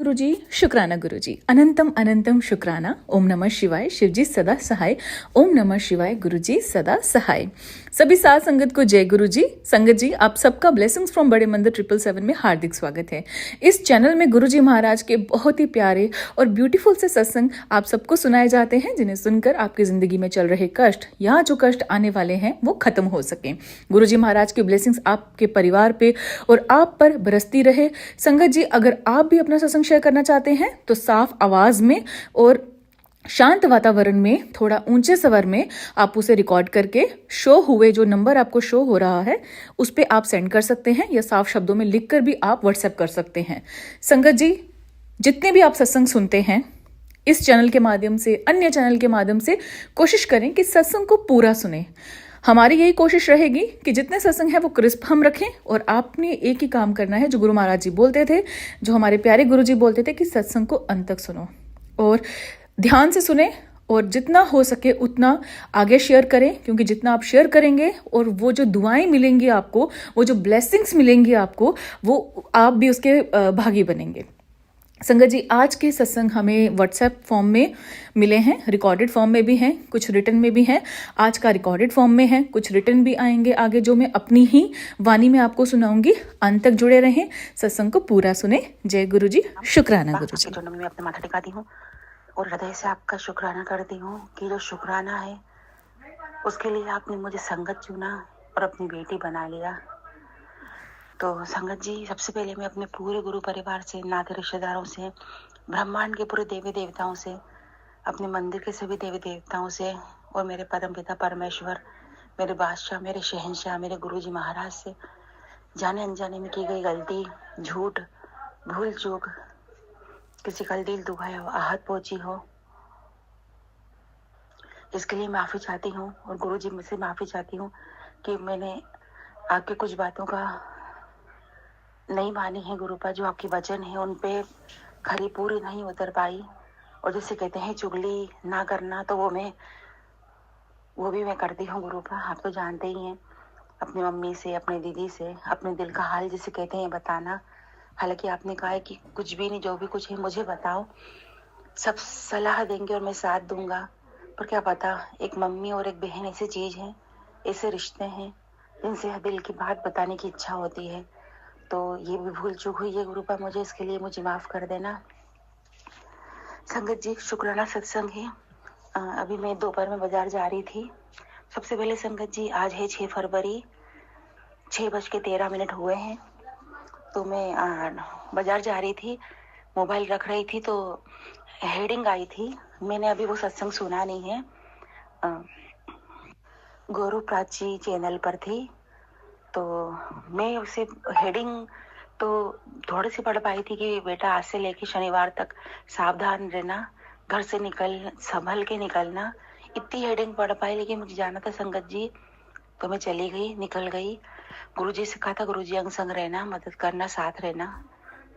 गुरुजी शुक्राना गुरुजी अनंतम अनंतम शुक्राना। ओम नमः शिवाय। शिवजी सदा सहाय। ओम नमः शिवाय। गुरुजी सदा सहाय। सभी साथ संगत को जय गुरुजी। संगत जी, आप सबका ब्लेसिंग्स फ्रॉम बड़े मंदिर 777 में हार्दिक स्वागत है। इस चैनल में गुरुजी महाराज के बहुत ही प्यारे और ब्यूटीफुल से सत्संग आप सबको सुनाए जाते हैं, जिन्हें सुनकर आपकी जिंदगी में चल रहे कष्ट या जो कष्ट आने वाले हैं वो खत्म हो सके। गुरुजी महाराज की ब्लेसिंग्स आपके परिवार पे और आप पर बरसती रहे। संगत जी, अगर आप भी अपना सत्संग शेयर करना चाहते हैं तो साफ आवाज में और शांत वातावरण में थोड़ा ऊंचे स्वर में आप उसे रिकॉर्ड करके शो हुए जो नंबर आपको शो हो रहा है उस पे आप सेंड कर सकते हैं, या साफ शब्दों में लिखकर भी आप व्हाट्सएप कर सकते हैं। संगत जी, जितने भी आप सत्संग सुनते हैं इस चैनल के माध्यम से, अन्य चैनल के माध्यम से, कोशिश करें कि सत्संग को पूरा सुने। हमारी यही कोशिश रहेगी कि जितने सत्संग है वो क्रिस्प हम रखें, और आपने एक ही काम करना है जो गुरु महाराज जी बोलते थे, जो हमारे प्यारे गुरु जी बोलते थे कि सत्संग को अंत तक सुनो और ध्यान से सुने, और जितना हो सके उतना आगे शेयर करें, क्योंकि जितना आप शेयर करेंगे और वो जो दुआएं मिलेंगी आपको, वो जो ब्लेसिंग्स मिलेंगी आपको, वो आप भी उसके भागी बनेंगे। संगत जी, आज के सत्संग हमें व्हाट्सएप फॉर्म में मिले हैं, रिकॉर्डेड फॉर्म में भी हैं, कुछ रिटन में भी हैं। आज का रिकॉर्डेड फॉर्म में है, कुछ रिटन भी आएंगे आगे, जो मैं अपनी ही वाणी में आपको सुनाऊंगी। अंत तक जुड़े रहें, सत्संग को पूरा सुने। जय गुरु जी। शुक्राना गुरु जी। चरणों में अपने माथा टिकाती हूँ और हृदय से आपका शुक्राना करती हूँ कि जो शुक्राना है उसके लिए आपने मुझे संगत चुना और अपनी बेटी बना लिया। तो संगत जी, सबसे पहले मैं अपने पूरे गुरु परिवार से, नाते रिश्तेदारों से, ब्रह्मांड के पूरे देवी देवताओं से, अपने मंदिर के सभी देवी देवताओं से और मेरे परम पिता परमेश्वर, मेरे बादशाह, मेरे शहंशाह, मेरे गुरु जी महाराज से जाने अनजाने में की गई गलती, झूठ, भूल चूक, किसी का दिल दुखाया हो, आहत पहुंची हो, इसके लिए माफ़ी चाहती हूँ। और गुरु जी मुझसे माफ़ी चाहती हूँ कि मैंने आपके कुछ बातों का नहीं मानी है, गुरु पर जो आपके वचन है उन पे खरी पूरी नहीं उतर पाई। और जैसे कहते हैं चुगली ना करना, तो वो भी मैं करती हूँ गुरु का। आप तो जानते ही हैं, अपनी मम्मी से, अपनी दीदी से अपने दिल का हाल जिसे कहते हैं बताना। हालांकि आपने कहा है कि कुछ भी नहीं, जो भी कुछ है मुझे बताओ, सब सलाह देंगे और मैं साथ दूंगा। पर क्या पता, एक मम्मी और एक बहन ऐसी चीज़ है, ऐसे रिश्ते हैं जिनसे दिल की बात बताने की इच्छा होती है। तो ये भी भूल चूक हुई है गुरु पर मुझे, इसके लिए मुझे माफ़ कर देना। संगत जी, शुक्राना सत्संग है। अभी मैं दोपहर में बाजार जा रही थी। सबसे पहले संगत जी, आज है 6 फरवरी, 6:13 हुए हैं। तो मैं बाजार जा रही थी, मोबाइल रख रही थी तो हेडिंग आई थी। मैंने अभी वो सत्संग सुना नहीं है, गौरव प्राची चैनल पर थी। तो मैं उसे हेडिंग तो थोड़ी सी पढ़ पाई थी कि बेटा आज से लेके शनिवार तक सावधान रहना, घर से संभल के निकलना, इतनी हेडिंग पढ़ पाई। लेकिन मुझे जाना था संगत जी, तो मैं चली गई, निकल गई। गुरुजी से कहा था, गुरुजी अंग संग रहना, मदद करना, साथ रहना,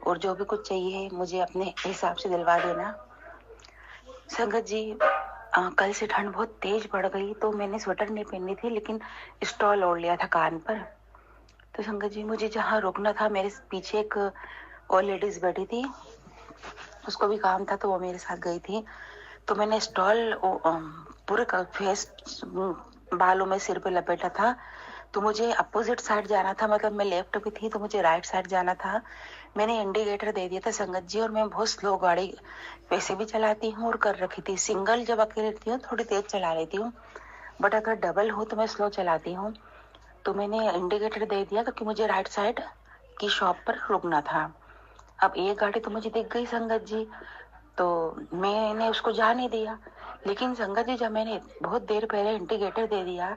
और जो भी कुछ चाहिए मुझे अपने हिसाब से दिलवा देना। संगत जी, कल से ठंड बहुत तेज बढ़ गई, तो मैंने स्वेटर नहीं पहनी थी, लेकिन स्टॉल ओढ़ लिया था कान पर। तो संगत जी, मुझे जहाँ रुकना था, मेरे पीछे एक और लेडीज बैठी थी, उसको भी काम था तो वो मेरे साथ गई थी। तो मैंने स्टॉल पूरे फेस बालों में सिर पे लपेटा था। तो मुझे अपोजिट साइड जाना था, मतलब मैं लेफ्ट पे थी तो मुझे राइट साइड जाना था। मैंने इंडिकेटर दे दिया था संगत जी, और मैं बहुत स्लो गाड़ी वैसे भी चलाती हूँ और कर रखी थी। सिंगल जब अकेले रहती हूँ थोड़ी तेज चला लेती हूँ, बट अगर डबल हो तो मैं स्लो चलाती हूँ। तो मैंने इंडिकेटर दे दिया क्योंकि मुझे राइट साइड की शॉप पर रुकना था। अब एक गाड़ी तो मुझे दिख गई संगत जी, तो मैंने उसको जाने दिया। लेकिन संगत जी, जब मैंने बहुत देर पहले इंडिकेटर दे दिया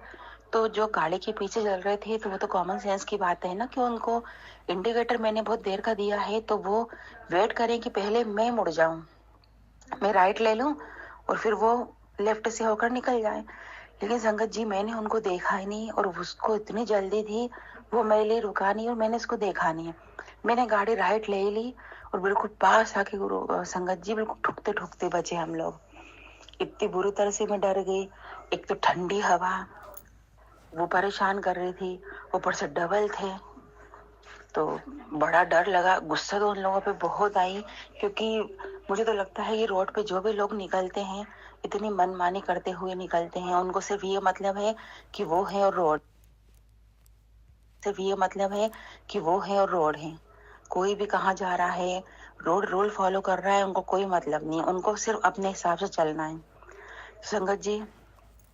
तो जो गाड़ी के पीछे चल रहे थे, तो वो तो कॉमन सेंस की बात है ना कि उनको इंडिकेटर मैंने बहुत देर का दिया है तो वो वेट करें कि पहले मैं मुड़ जाऊं, मैं राइट ले लूं और फिर वो लेफ्ट से होकर निकल जाए। लेकिन संगत जी, मैंने उनको देखा ही नहीं, और उसको इतनी जल्दी थी, वो मेरे लिए रुका नहीं और मैंने उसको देखा नहीं। मैंने गाड़ी राइट ले ली और बिल्कुल पास आके गुरु संगत जी, बिल्कुल ठुकते ठुकते बचे हम लोग। इतनी बुरी तरह से मैं डर गई। एक तो ठंडी हवा वो परेशान कर रही थी, ऊपर से डबल थे। तो बड़ा डर लगा, गुस्सा तो उन लोगों पे बहुत आई, क्योंकि मुझे तो लगता है ये रोड पे जो भी लोग निकलते हैं इतनी मनमानी करते हुए निकलते हैं, उनको सिर्फ ये मतलब है कि वो है और रोड, सिर्फ ये मतलब है कि वो है और रोड है। कोई भी कहाँ जा रहा है, रोड रूल फॉलो कर रहा है, उनको कोई मतलब नहीं है, उनको सिर्फ अपने हिसाब से चलना है। संगत जी,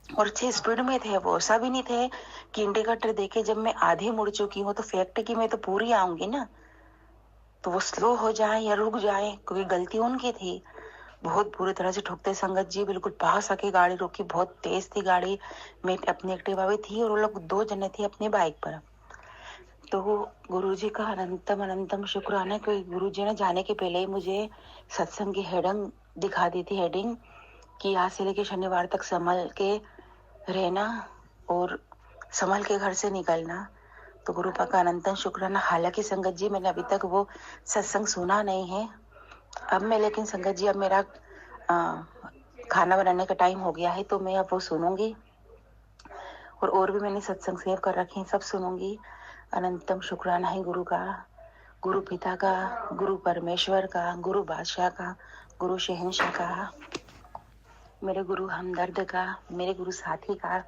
और अच्छे स्पीड में थे वो, ऐसा भी नहीं थे कि इंडिकेटर देखे जब मैं आधे मुड़ चुकी हूँ तो फैक्ट की मैं तो पूरी आऊंगी ना, तो वो स्लो हो जाए या रुक जाए, क्योंकि गलती उनकी थी। बहुत बुरी तरह से ठुकते संगत जी, बिल्कुल पास आके गाड़ी रोकी, बहुत तेज थी गाड़ी। मैं अपनी एक्टिवा पे थी और वो लोग 2 जने थे अपनी बाइक पर। तो गुरुजी का अनंतम अनंतम शुक्राना कि गुरुजी ने जाने के पहले ही मुझे सत्संग की हेडिंग दिखा दी थी, हेडिंग कि आज से लेके शनिवार तक संभल के रहना और संभल के घर से निकलना। तो गुरु का अनंतम शुक्राना। हालांकि संगत जी मैंने अभी तक वो सत्संग सुना नहीं है, अब मैं, लेकिन संगत जी अब मेरा खाना बनाने का टाइम हो गया है तो मैं अब वो सुनूंगी, और भी मैंने सत्संग सेव कर रखे हैं, सब सुनूंगी। अनंतम शुक्राना है गुरु का, गुरु पिता का, गुरु परमेश्वर का, गुरु बादशाह का, गुरु शहंशाह का, मेरे गुरु हमदर्द का, मेरे गुरु साथी का,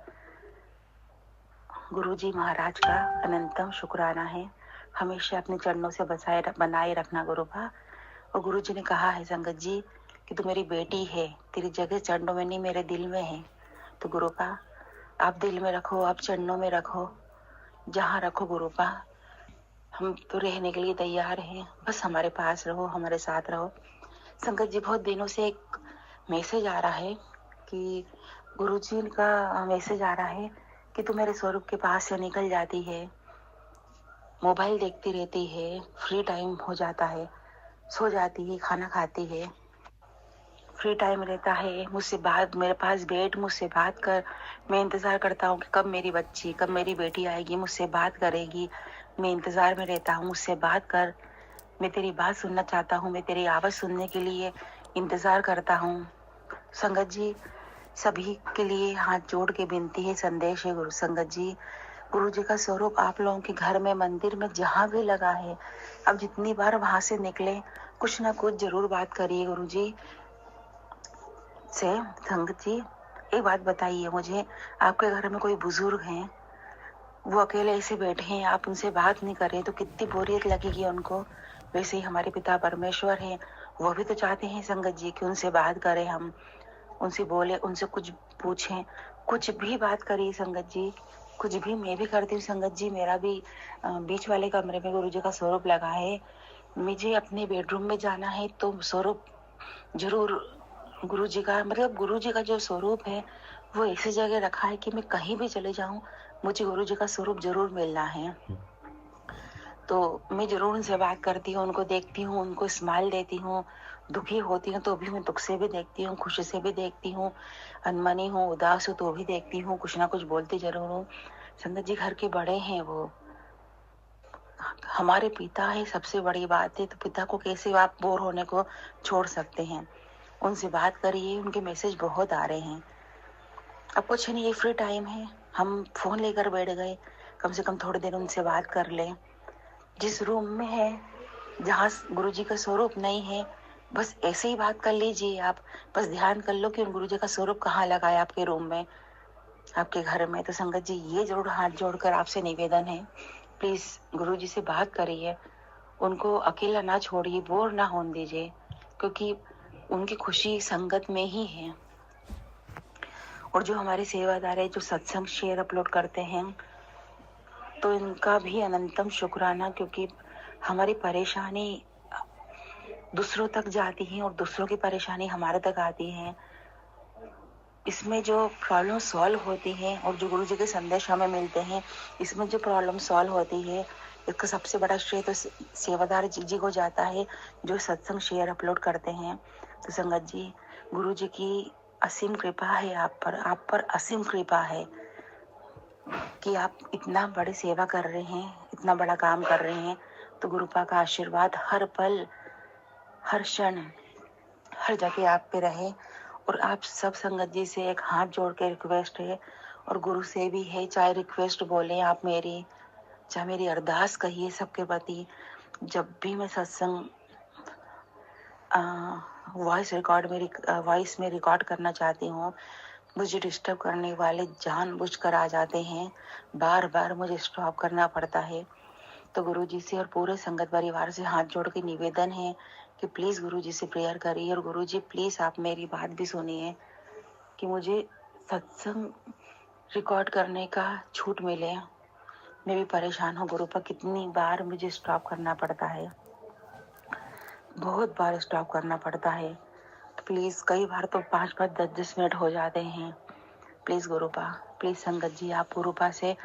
गुरु जी महाराज का अनंतम शुक्राना है। हमेशा अपने चरणों से बनाए रखना गुरु का। और गुरु जी ने कहा है संगत जी कि तू मेरी बेटी है, तेरी जगह चरणों में नहीं मेरे दिल में है। तो गुरु का आप दिल में रखो, आप चरणों में रखो, जहाँ रखो गुरु का, हम तो रहने के लिए तैयार हैं, बस हमारे पास रहो, हमारे साथ रहो। संगत जी, बहुत दिनों से एक मैसेज आ रहा है कि गुरु जी का मैसेज आ रहा है कि तू मेरे स्वरूप के पास से निकल जाती है, मोबाइल देखती रहती है, फ्री टाइम हो जाता है, सो जाती है, खाना खाती है, फ्री टाइम रहता है, मुझसे बात, मेरे पास बैठ, मुझसे बात कर। मैं इंतज़ार करता हूँ कि कब मेरी बच्ची, कब मेरी बेटी आएगी, मुझसे बात करेगी। मैं इंतज़ार में रहता हूँ, मुझसे बात कर, मैं तेरी बात सुनना चाहता हूँ, मैं तेरी आवाज़ सुनने के लिए इंतज़ार करता हूँ। संगत जी, सभी के लिए हाथ जोड़ के विनती है, संदेश है गुरु संगत जी, गुरु जी का स्वरूप आप लोगों के घर में, मंदिर में, जहाँ भी लगा है, अब जितनी बार वहां से निकले कुछ ना कुछ जरूर बात करिए गुरु जी से। संगत जी, एक बात बताइए मुझे, आपके घर में कोई बुजुर्ग हैं, वो अकेले ऐसे बैठे हैं, आप उनसे बात नहीं कर रहे तो कितनी बोरियत लगेगी उनको। वैसे ही हमारे पिता परमेश्वर हैं, वो भी तो चाहते हैं संगत जी कि उनसे बात करें, हम उनसे बोले, उनसे कुछ पूछें, कुछ भी बात करिए संगत जी, कुछ भी। मैं भी करती हूँ संगत जी, मेरा भी बीच वाले कमरे में गुरु जी का स्वरूप लगा है। मुझे अपने बेडरूम में जाना है तो स्वरूप जरूर गुरु जी का, मतलब गुरु जी का जो स्वरूप है वो ऐसी जगह रखा है कि मैं कहीं भी चले जाऊं, मुझे गुरु जी का स्वरूप जरूर मिलना है। तो मैं जरूर उनसे बात करती हूँ, उनको देखती हूँ, उनको स्माइल देती हूँ। दुखी होती हूँ तो भी मैं दुख से भी देखती हूँ, खुशी से भी देखती हूँ, अनमनी हूँ, उदास हूँ तो भी देखती हूँ, कुछ ना कुछ बोलती जरूर हूँ। संगत जी, घर के बड़े हैं वो, हमारे पिता है, सबसे बड़ी बात है, तो पिता को कैसे आप बोर होने को छोड़ सकते हैं। उनसे बात करिए, उनके मैसेज बहुत आ रहे हैं। अब कुछ नहीं, ये फ्री टाइम है, हम फोन लेकर बैठ गए, कम से कम थोड़ी देर उनसे बात कर लें। जिस रूम में है, जहाँ गुरु जी का स्वरूप नहीं है, बस ऐसे ही बात कर लीजिए आप, बस ध्यान कर लो कि उन गुरु जी का स्वरूप कहाँ लगा है आपके रूम में, आपके घर में। तो संगत जी, ये जरूर हाथ जोड़कर आपसे निवेदन है, प्लीज गुरु जी से बात करिए, उनको अकेला ना छोड़िए, बोर ना होने दीजिए, क्योंकि उनकी खुशी संगत में ही है। और जो हमारे सेवादार है, जो सत्संग शेयर अपलोड करते हैं, तो इनका भी अनंतम शुक्राना, क्योंकि हमारी परेशानी दूसरों तक जाती है और दूसरों की परेशानी हमारे तक आती है। इसमें जो प्रॉब्लम सॉल्व होती है और जो गुरु जी के संदेश हमें मिलते हैं, इसमें जो प्रॉब्लम सॉल्व होती है, इसका सबसे बड़ा श्रेय तो सेवादार जी को जाता है, जो सत्संग शेयर अपलोड करते हैं। तो संगत जी, गुरु जी की असीम कृपा है आप पर असीम कृपा है कि आप इतना बड़ी सेवा कर रहे हैं, इतना बड़ा काम कर रहे हैं। तो गुरुपा का आशीर्वाद हर पल, हर क्षण, हर जगह आप पे रहे। और आप सब संगत जी से एक हाथ जोड़ के रिक्वेस्ट है, और गुरु से भी है, चाहे रिक्वेस्ट बोले आप मेरी, चाहे मेरी अरदास कहिए सबके प्रति। जब भी मैं सत्संग वॉइस में रिकॉर्ड करना चाहती हूँ, मुझे डिस्टर्ब करने वाले जानबूझकर आ जाते हैं, बार बार मुझे स्टॉप करना पड़ता है। तो गुरुजी से और पूरे संगत परिवार से हाथ जोड़ के निवेदन है कि प्लीज़ गुरुजी से प्रेयर करिए, और गुरुजी प्लीज़ आप मेरी बात भी सुनिए कि मुझे सत्संग रिकॉर्ड करने का छूट मिले। मैं भी परेशान हूँ गुरुपा, कितनी बार मुझे स्टॉप करना पड़ता है, बहुत बार स्टॉप करना पड़ता है। तो प्लीज़ कई बार तो 5-5, 10-10 मिनट हो जाते हैं। प्लीज़ गुरुपा, प्लीज़ संगत जी आप गुरुपा से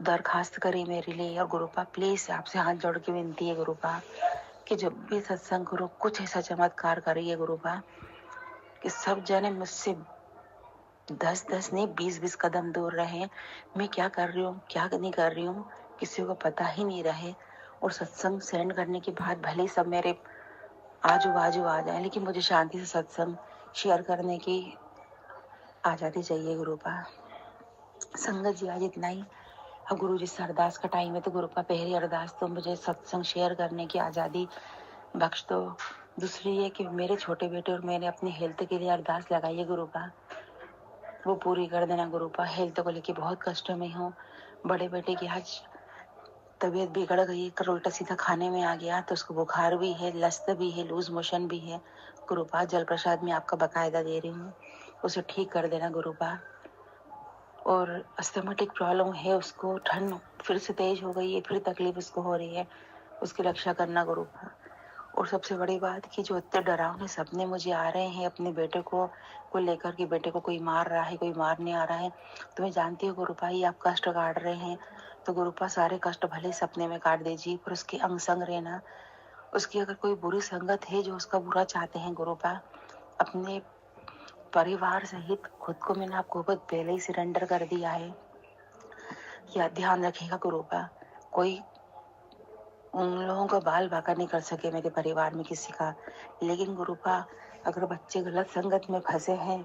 दरखास्त करें मेरे लिए, और गुरुपा प्लीज़ आपसे हाथ जोड़ के विनती है गुरुपा कि जब भी सत्संग करो कुछ ऐसा चमत्कार करिए गुरुपा कि सब जने मुझसे 10-10 नहीं 20-20 कदम दूर रहें। मैं क्या कर रही हूँ क्या नहीं कर रही हूँ किसी को पता ही नहीं रहे, और सत्संग सेंड करने के बाद भले ही सब मेरे आजू बाजू आ जाए, लेकिन मुझे शांति से सत्संग शेयर करने की आज़ादी चाहिए गुरुपा। संगत जी आज इतना ही। अब गुरु जी से अरदास का टाइम है, तो गुरुपा पहली अरदास तो मुझे सत्संग शेयर करने की आज़ादी बख्श दो। दूसरी ये कि मेरे छोटे बेटे और मैंने अपनी हेल्थ के लिए अरदास लगाई है गुरुपा, वो पूरी कर देना गुरुपा। हेल्थ को लेके बहुत कष्ट में हूँ। बड़े बेटे की आज तबीयत बिगड़ गई, कल उल्टा सीधा खाने में आ गया, तो उसको बुखार भी है, लस्त भी है, लूज मोशन भी है गुरुपा। जल प्रसाद में आपका बकायदा दे रही हूँ, उसे ठीक कर देना गुरुपा। और अस्थमेटिक प्रॉब्लम है उसको, ठंड फिर से तेज हो गई है, फिर तकलीफ उसको हो रही है, उसकी रक्षा करना गुरुपा। और सबसे बड़ी बात कि जो इतने डरावने सपने मुझे आ रहे हैं अपने बेटे को लेकर कि बेटे को कोई मार रहा है, कोई मारने आ रहा है, तो मैं जानती हूँ गुरुपा ये आप कष्ट काट रहे हैं, तो गुरुपा सारे कष्ट भले सपने में काट दीजिए, पर उसके अंग संग रहना। उसकी अगर कोई बुरी संगत है जो उसका बुरा चाहते हैं गुरुपा, अपने परिवार सहित खुद को मैंने आपको बहुत पहले ही सरेंडर कर दिया है। यह ध्यान रखिएगा गुरुपा, कोई उन लोगों का बाल बाका नहीं कर सके मेरे परिवार में किसी का, लेकिन गुरुपा अगर बच्चे गलत संगत में फंसे हैं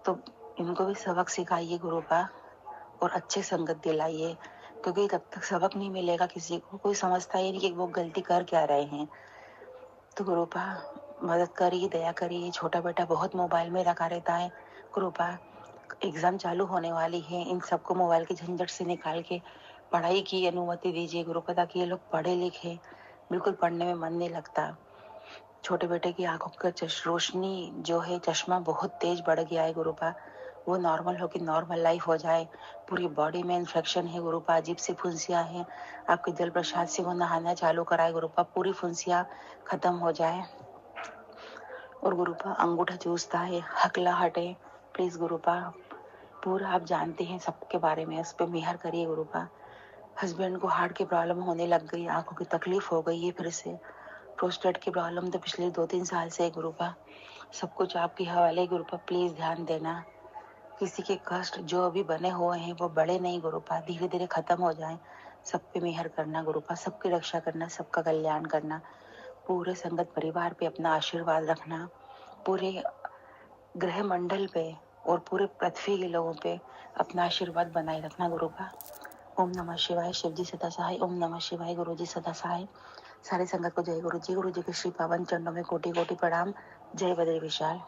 तो इनको भी सबक सिखाइए गुरुपा, और अच्छे संगत दिलाइए, क्योंकि जब तक सबक नहीं मिलेगा किसी को, कोई समझता ही नहीं कि वो गलती कर क्या रहे हैं। तो गुरुपा मदद करिए, दया करिए। छोटा बेटा बहुत मोबाइल में रखा रहता है गुरुपा, एग्जाम चालू होने वाली है, इन सबको मोबाइल के झंझट से निकाल के पढ़ाई की अनुमति दीजिए गुरुपा, ताकि ये लोग पढ़े लिखे। बिल्कुल पढ़ने में मन नहीं लगता। छोटे बेटे की आंखों का रोशनी जो है, चश्मा बहुत तेज बढ़ गया है गुरुपा, वो नॉर्मल हो के नॉर्मल लाइफ हो जाए। पूरी बॉडी में इन्फेक्शन है गुरुपा, अजीब सी फुंसियाँ हैं, आपके जल प्रसाद से वो नहाना चालू कराए गुरुपा, पूरी फुंसियाँ खत्म हो जाए। और गुरुपा अंगूठा चूसता है, हकला हटे, प्लीज गुरुपा, पूरा आप जानते हैं सबके बारे में, उस पर मेहर करिए गुरुपा। हस्बैंड को हार्ट की प्रॉब्लम होने लग गई, आंखों की तकलीफ हो गई है फिर से, प्रोस्टेट की प्रॉब्लम तो पिछले 2-3 साल से है गुरुपा। सब कुछ आपके हवाले गुरुपा, प्लीज ध्यान देना। किसी के कष्ट जो अभी बने हुए हैं वो बड़े नहीं गुरुपा, धीरे धीरे खत्म हो जाएं। सब पे मेहर करना गुरुपा, सबकी रक्षा करना, सबका कल्याण करना। पूरे संगत परिवार पे अपना आशीर्वाद रखना, पूरे ग्रह मंडल पे और पूरे पृथ्वी के लोगों पे अपना आशीर्वाद बनाए रखना गुरुपा। ओम नमः शिवाय, शिव जी सदा सहाय। ओम नमः शिवाय, गुरु जी सदा सहाय। सारे संगत को जय गुरु जी। गुरु जी के श्री पावन चरणों में कोटि कोटि प्रणाम। जय बद्री विशाल।